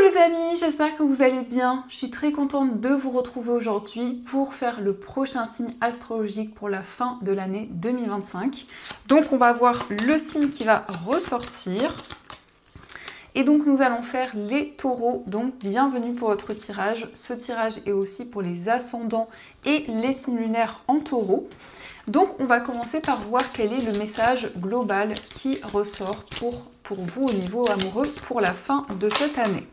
les amis, j'espère que vous allez bien. Je suis très contente de vous retrouver aujourd'hui pour faire le prochain signe astrologique pour la fin de l'année 2025. Donc on va voir le signe qui va ressortir. Et donc nous allons faire les taureaux, donc bienvenue pour votre tirage. Ce tirage est aussi pour les ascendants et les signes lunaires en taureau. Donc on va commencer par voir quel est le message global qui ressort pour vous au niveau amoureux pour la fin de cette année.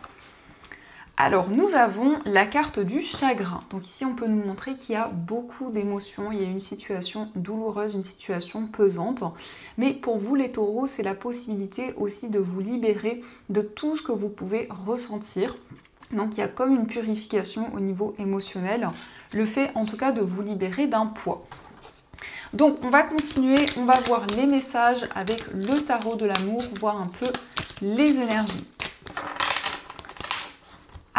Alors nous avons la carte du chagrin. Donc ici on peut nous montrer qu'il y a beaucoup d'émotions, il y a une situation douloureuse, une situation pesante. Mais pour vous les taureaux, c'est la possibilité aussi de vous libérer de tout ce que vous pouvez ressentir. Donc il y a comme une purification au niveau émotionnel, le fait en tout cas de vous libérer d'un poids. Donc on va continuer, on va voir les messages avec le tarot de l'amour, voir un peu les énergies.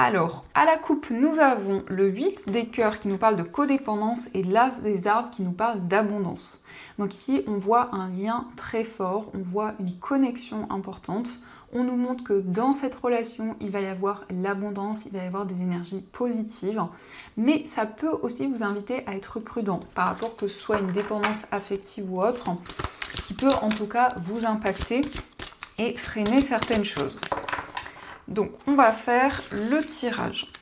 Alors, à la coupe, nous avons le 8 des cœurs qui nous parle de codépendance et l'as des arbres qui nous parle d'abondance. Donc ici, on voit un lien très fort, on voit une connexion importante. On nous montre que dans cette relation, il va y avoir l'abondance, il va y avoir des énergies positives. Mais ça peut aussi vous inviter à être prudent par rapport que ce soit une dépendance affective ou autre, qui peut en tout cas vous impacter et freiner certaines choses. Donc, on va faire le tirage.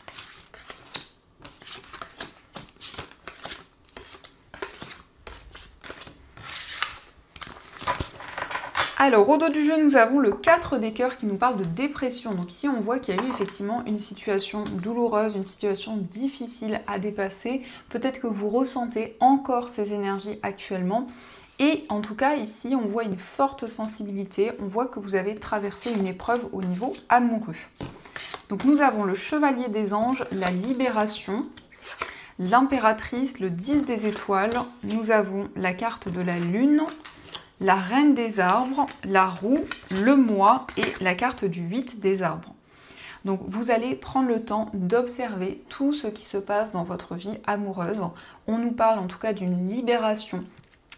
Alors, au dos du jeu, nous avons le 4 des cœurs qui nous parle de dépression. Donc ici, on voit qu'il y a eu effectivement une situation douloureuse, une situation difficile à dépasser. Peut-être que vous ressentez encore ces énergies actuellement. Et en tout cas, ici, on voit une forte sensibilité. On voit que vous avez traversé une épreuve au niveau amoureux. Donc nous avons le chevalier des anges, la libération, l'impératrice, le 10 des étoiles. Nous avons la carte de la lune, la reine des arbres, la roue, le mois et la carte du 8 des arbres. Donc vous allez prendre le temps d'observer tout ce qui se passe dans votre vie amoureuse. On nous parle en tout cas d'une libération.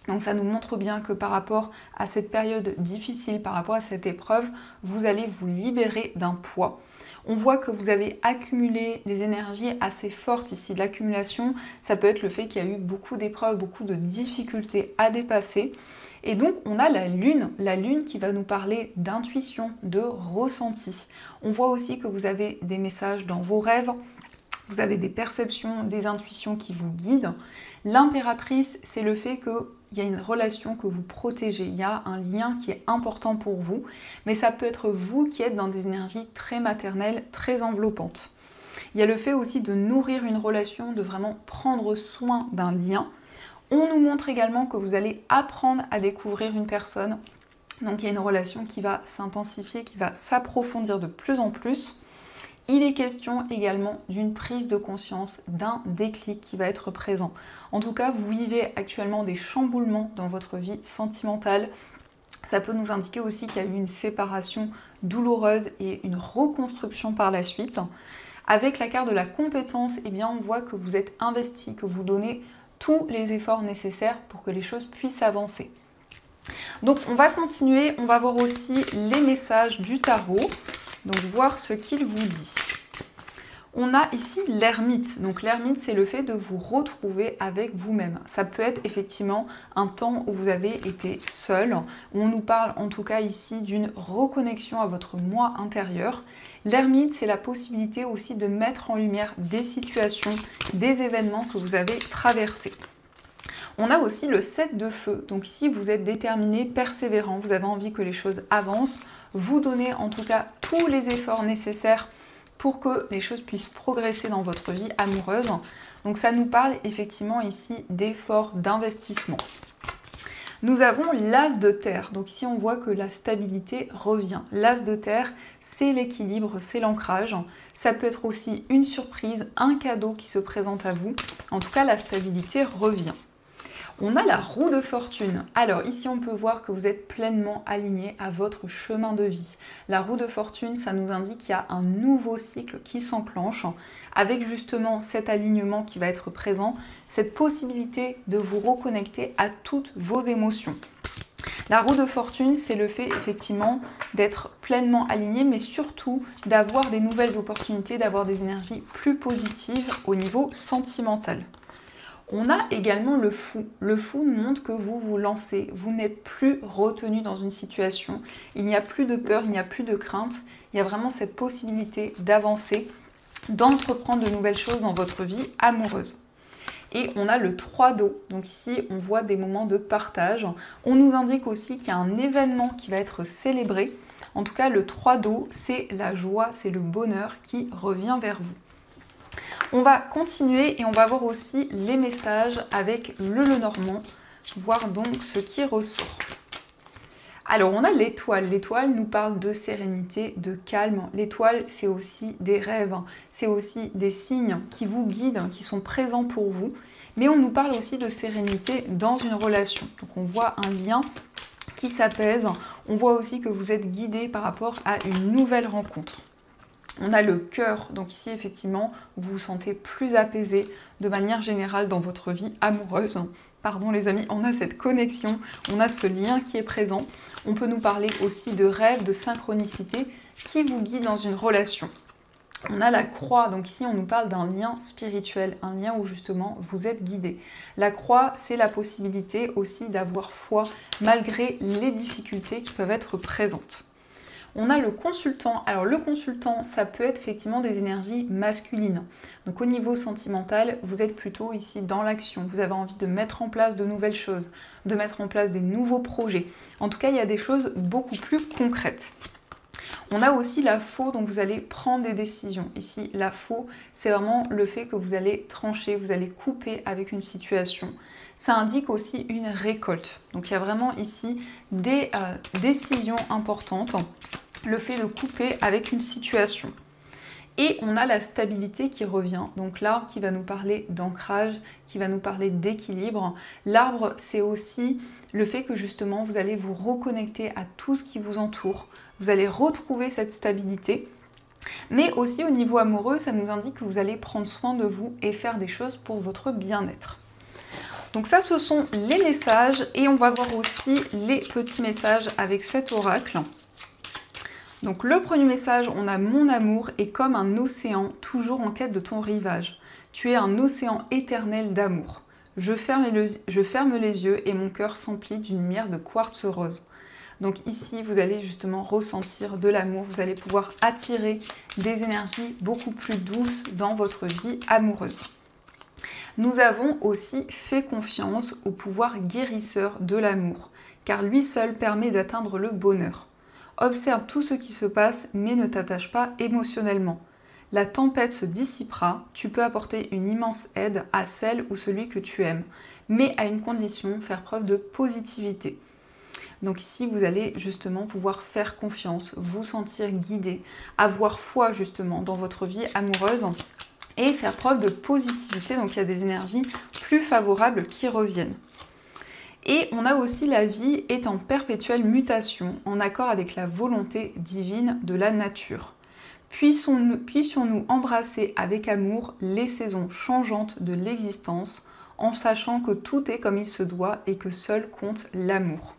Donc ça nous montre bien que par rapport à cette période difficile, par rapport à cette épreuve, vous allez vous libérer d'un poids. On voit que vous avez accumulé des énergies assez fortes ici. L'accumulation, ça peut être le fait qu'il y a eu beaucoup d'épreuves, beaucoup de difficultés à dépasser. Et donc on a la lune qui va nous parler d'intuition, de ressenti. On voit aussi que vous avez des messages dans vos rêves, vous avez des perceptions, des intuitions qui vous guident. L'impératrice, c'est le fait qu'il y a une relation que vous protégez, il y a un lien qui est important pour vous, mais ça peut être vous qui êtes dans des énergies très maternelles, très enveloppantes. Il y a le fait aussi de nourrir une relation, de vraiment prendre soin d'un lien. On nous montre également que vous allez apprendre à découvrir une personne, donc il y a une relation qui va s'intensifier, qui va s'approfondir de plus en plus. Il est question également d'une prise de conscience, d'un déclic qui va être présent. En tout cas, vous vivez actuellement des chamboulements dans votre vie sentimentale. Ça peut nous indiquer aussi qu'il y a eu une séparation douloureuse et une reconstruction par la suite. Avec la carte de la compétence, eh bien, on voit que vous êtes investi, que vous donnez tous les efforts nécessaires pour que les choses puissent avancer. Donc on va continuer, on va voir aussi les messages du tarot. Donc voir ce qu'il vous dit. On a ici l'ermite. Donc l'ermite, c'est le fait de vous retrouver avec vous-même. Ça peut être effectivement un temps où vous avez été seul. On nous parle en tout cas ici d'une reconnexion à votre moi intérieur. L'ermite, c'est la possibilité aussi de mettre en lumière des situations, des événements que vous avez traversés. On a aussi le 7 de feu. Donc ici, vous êtes déterminé, persévérant, vous avez envie que les choses avancent. Vous donnez en tout cas tous les efforts nécessaires pour que les choses puissent progresser dans votre vie amoureuse. Donc ça nous parle effectivement ici d'efforts, d'investissement. Nous avons l'as de terre. Donc ici on voit que la stabilité revient. L'as de terre, c'est l'équilibre, c'est l'ancrage. Ça peut être aussi une surprise, un cadeau qui se présente à vous. En tout cas, la stabilité revient. On a la roue de fortune. Alors ici on peut voir que vous êtes pleinement aligné à votre chemin de vie. La roue de fortune, ça nous indique qu'il y a un nouveau cycle qui s'enclenche avec justement cet alignement qui va être présent, cette possibilité de vous reconnecter à toutes vos émotions. La roue de fortune, c'est le fait effectivement d'être pleinement aligné, mais surtout d'avoir des nouvelles opportunités, d'avoir des énergies plus positives au niveau sentimental. On a également le fou. Le fou nous montre que vous vous lancez, vous n'êtes plus retenu dans une situation, il n'y a plus de peur, il n'y a plus de crainte, il y a vraiment cette possibilité d'avancer, d'entreprendre de nouvelles choses dans votre vie amoureuse. Et on a le 3 d'eau, donc ici on voit des moments de partage. On nous indique aussi qu'il y a un événement qui va être célébré. En tout cas, le 3 d'eau, c'est la joie, c'est le bonheur qui revient vers vous. On va continuer et on va voir aussi les messages avec le Lenormand, voir donc ce qui ressort. Alors on a l'étoile. L'étoile nous parle de sérénité, de calme. L'étoile, c'est aussi des rêves, c'est aussi des signes qui vous guident, qui sont présents pour vous. Mais on nous parle aussi de sérénité dans une relation. Donc on voit un lien qui s'apaise. On voit aussi que vous êtes guidé par rapport à une nouvelle rencontre. On a le cœur, donc ici effectivement, vous vous sentez plus apaisé de manière générale dans votre vie amoureuse. Pardon les amis, on a cette connexion, on a ce lien qui est présent. On peut nous parler aussi de rêve, de synchronicité qui vous guide dans une relation. On a la croix, donc ici on nous parle d'un lien spirituel, un lien où justement vous êtes guidé. La croix, c'est la possibilité aussi d'avoir foi malgré les difficultés qui peuvent être présentes. On a le consultant. Alors le consultant, ça peut être effectivement des énergies masculines. Donc au niveau sentimental, vous êtes plutôt ici dans l'action. Vous avez envie de mettre en place de nouvelles choses, de mettre en place des nouveaux projets. En tout cas, il y a des choses beaucoup plus concrètes. On a aussi la faux, donc vous allez prendre des décisions. Ici, la faux, c'est vraiment le fait que vous allez trancher, vous allez couper avec une situation. Ça indique aussi une récolte. Donc il y a vraiment ici des décisions importantes. Le fait de couper avec une situation. Et on a la stabilité qui revient. Donc l'arbre qui va nous parler d'ancrage, qui va nous parler d'équilibre. L'arbre, c'est aussi le fait que justement vous allez vous reconnecter à tout ce qui vous entoure. Vous allez retrouver cette stabilité. Mais aussi au niveau amoureux, ça nous indique que vous allez prendre soin de vous et faire des choses pour votre bien-être. Donc ça, ce sont les messages. Et on va voir aussi les petits messages avec cet oracle. Donc le premier message, on a « Mon amour est comme un océan, toujours en quête de ton rivage. Tu es un océan éternel d'amour. Je ferme les yeux et mon cœur s'emplit d'une lumière de quartz rose. » Donc ici, vous allez justement ressentir de l'amour. Vous allez pouvoir attirer des énergies beaucoup plus douces dans votre vie amoureuse. Nous avons aussi fait confiance au pouvoir guérisseur de l'amour, car lui seul permet d'atteindre le bonheur. Observe tout ce qui se passe, mais ne t'attache pas émotionnellement. La tempête se dissipera, tu peux apporter une immense aide à celle ou celui que tu aimes, mais à une condition, faire preuve de positivité. Donc ici, vous allez justement pouvoir faire confiance, vous sentir guidé, avoir foi justement dans votre vie amoureuse et faire preuve de positivité. Donc il y a des énergies plus favorables qui reviennent. Et on a aussi la vie est en perpétuelle mutation, en accord avec la volonté divine de la nature. Puissions-nous embrasser avec amour les saisons changeantes de l'existence, en sachant que tout est comme il se doit et que seul compte l'amour.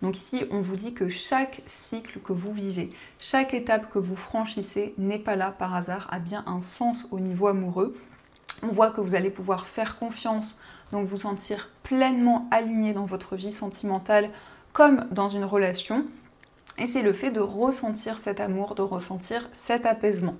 Donc ici, on vous dit que chaque cycle que vous vivez, chaque étape que vous franchissez n'est pas là par hasard, a bien un sens au niveau amoureux. On voit que vous allez pouvoir faire confiance, donc vous sentir pleinement aligné dans votre vie sentimentale comme dans une relation. Et c'est le fait de ressentir cet amour, de ressentir cet apaisement.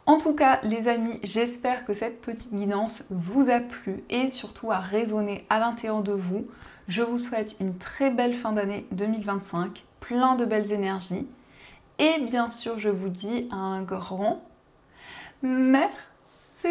En tout cas, les amis, j'espère que cette petite guidance vous a plu et surtout a résonné à l'intérieur de vous. Je vous souhaite une très belle fin d'année 2025, plein de belles énergies. Et bien sûr, je vous dis un grand merci.